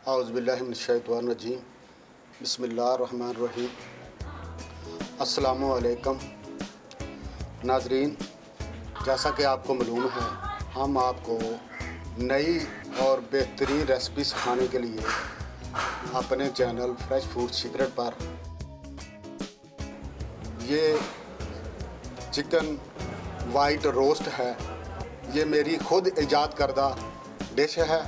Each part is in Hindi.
औज़ुबिल्लाहिमिनश्शैतानिर्रजीम बिस्मिल्लाहिर्रहमानिर्रहीम। अस्सलामु अलैकुम नाज़रीन, जैसा कि आपको मालूम है, हम आपको नई और बेहतरीन रेसिपी सिखाने के लिए अपने चैनल फ्रेश फूड सीक्रेट पर ये चिकन वाइट रोस्ट है। ये मेरी खुद ईजाद करदा डिश है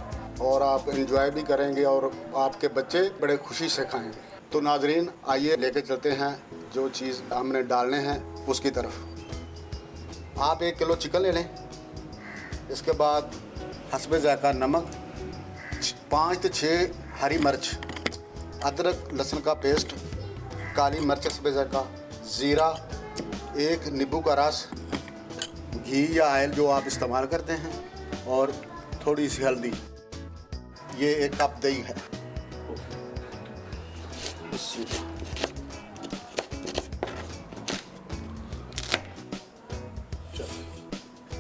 और आप एंजॉय भी करेंगे और आपके बच्चे बड़े खुशी से खाएंगे। तो नाजरीन, आइए लेके चलते हैं जो चीज़ हमने डालने हैं उसकी तरफ। आप 1 किलो चिकन ले लें। इसके बाद हस्बे ज़ायक़ा नमक, 5 से 6 हरी मिर्च, अदरक लहसुन का पेस्ट, काली मिर्च हस्बे ज़ायक़ा, ज़ीरा, 1 नींबू का रस, घी या ऑयल जो आप इस्तेमाल करते हैं, और थोड़ी सी हल्दी। ये 1 कप दही है।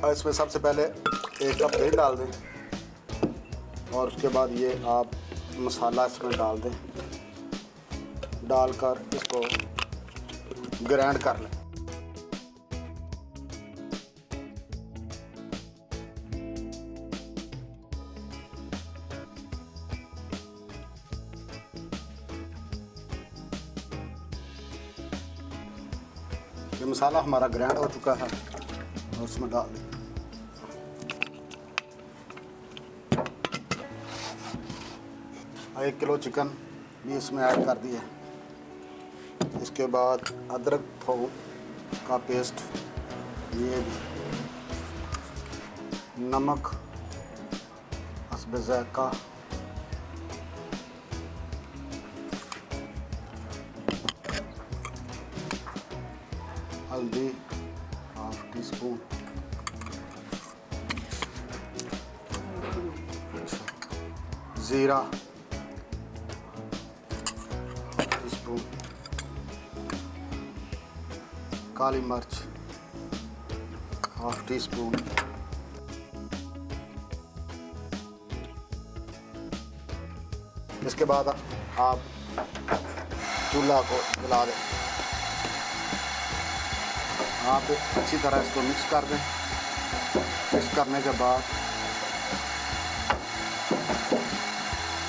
और इसमें सबसे पहले 1 कप दही डाल दें और उसके बाद ये आप मसाला इसमें डाल दें। डालकर इसको ग्राइंड कर लें। ये मसाला हमारा ग्राइंड हो चुका है और उसमें डाल दें। एक किलो चिकन भी इसमें ऐड कर दिए। इसके बाद अदरक थोम का पेस्ट, ये भी, नमक हस्बे ज़ायक़ा, हल्दी ½ टीस्पून, ज़ीरा टीस्पून, काली मिर्च ½ टीस्पून, इसके बाद आप चूल्हा को जला दें। आप अच्छी तरह इसको मिक्स कर दें। मिक्स करने के बाद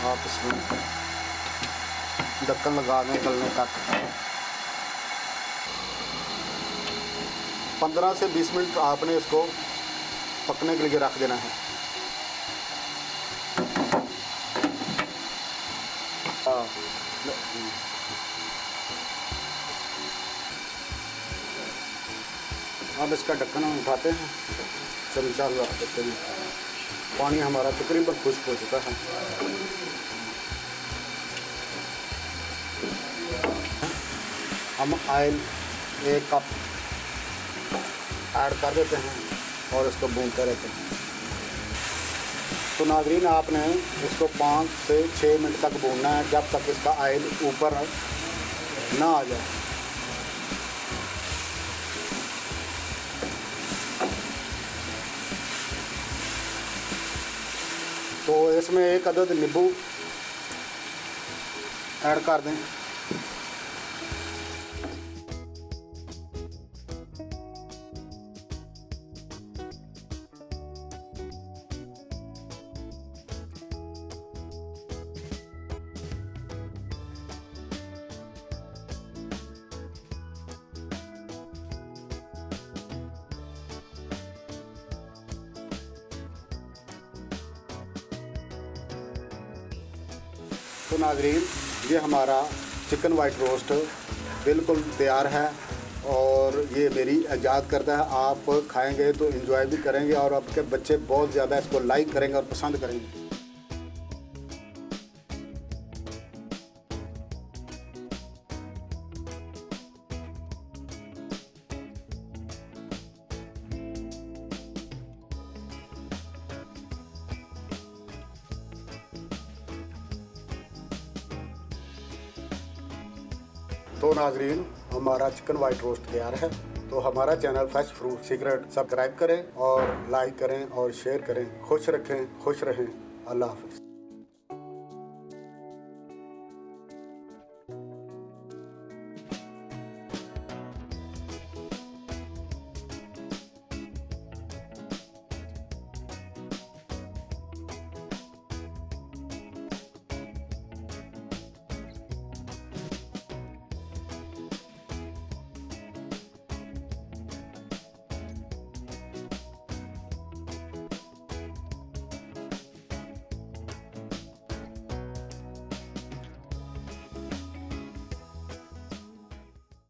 आप इसमें ढक्कन लगा दें गलने तक। 15 से 20 मिनट आपने इसको पकने के लिए रख देना है। अब इसका ढक्कन हम उठाते हैं, चमचा लगा देते हैं। पानी हमारा तकरीबन खुश्क हो चुका है। हम ऑयल 1 कप ऐड कर देते हैं और इसको भूनते रहते हैं। तो नाज़रीन, आपने इसको 5 से 6 मिनट तक भूनना है, जब तक इसका ऑयल ऊपर ना आ जाए। तो इसमें 1 अदद नींबू ऐड कर दें। तो नाज़रीन, ये हमारा चिकन वाइट रोस्ट बिल्कुल तैयार है और ये मेरी ईजाद करता है। आप खाएंगे तो एंजॉय भी करेंगे और आपके बच्चे बहुत ज़्यादा इसको लाइक करेंगे और पसंद करेंगे। तो नाजरीन, हमारा चिकन वाइट रोस्ट तैयार है। तो हमारा channel fresh food secret subscribe करें और लाइक करें और शेयर करें। खुश रखें, खुश रहें। अल्लाह हाफ़िज़।